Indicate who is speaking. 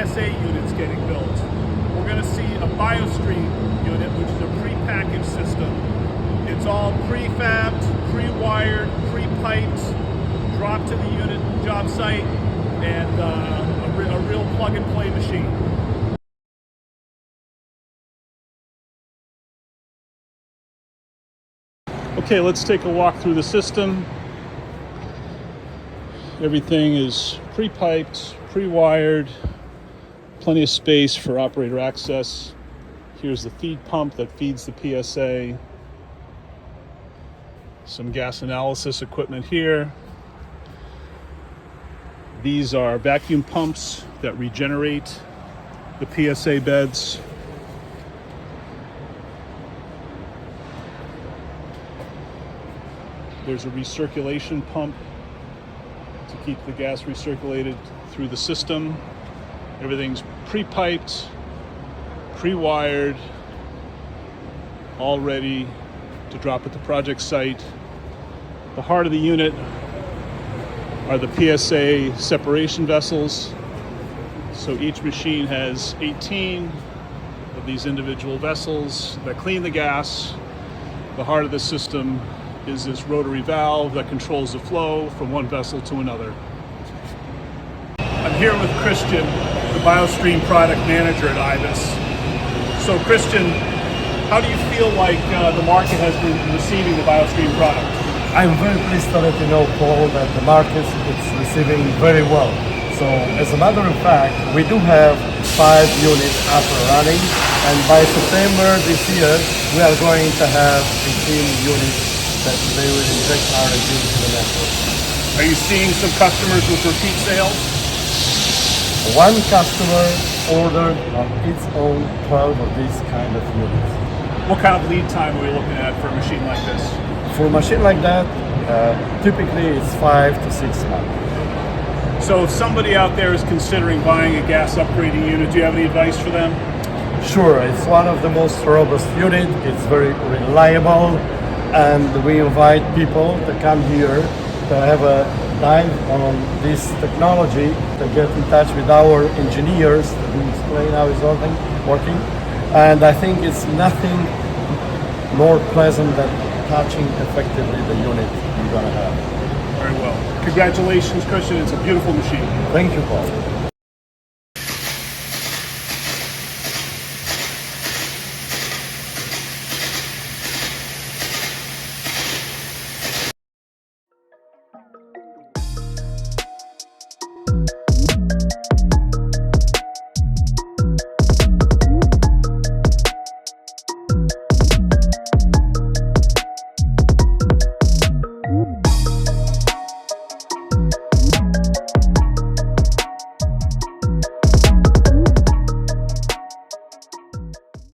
Speaker 1: PSA units getting built. We're going to see a Biostream unit, which is a pre-packaged system. It's all prefabbed, pre-wired, pre-piped, dropped to the unit job site, and a real plug-and-play machine. Okay, let's take a walk through the system. Everything is pre-piped, pre-wired, plenty of space for operator access. Here's the feed pump that feeds the PSA. Some gas analysis equipment here. These are vacuum pumps that regenerate the PSA beds. There's a recirculation pump to keep the gas recirculated through the system. Everything's pre-piped, pre-wired, all ready to drop at the project site. The heart of the unit are the PSA separation vessels. So each machine has 18 of these individual vessels that clean the gas. The heart of the system is this rotary valve that controls the flow from one vessel to another. I'm here with Christian, the Biostream product manager at IBIS. So Christian, how do you feel like the market has been receiving the Biostream product?
Speaker 2: I'm very pleased to let you know, Paul, that the market is receiving very well. So as a matter of fact, we do have 5 units up and running, and by September this year, we are going to have 18 units that they will inject RNG into the network.
Speaker 1: Are you seeing some customers with repeat sales?
Speaker 2: One customer ordered on its own 12 of these kind of units.
Speaker 1: What kind of lead time are we looking at for a machine like this?
Speaker 2: For a machine like that, typically it's 5 to 6 months.
Speaker 1: So if somebody out there is considering buying a gas upgrading unit, do you have any advice for them?
Speaker 2: Sure, it's one of the most robust units. It's very reliable, and we invite people to come here to have a dive on this technology, to get in touch with our engineers to explain how it's working. And I think it's nothing more pleasant than touching effectively the unit you're going to have.
Speaker 1: Very well. Congratulations, Christian. It's a beautiful machine.
Speaker 2: Thank you, Paul.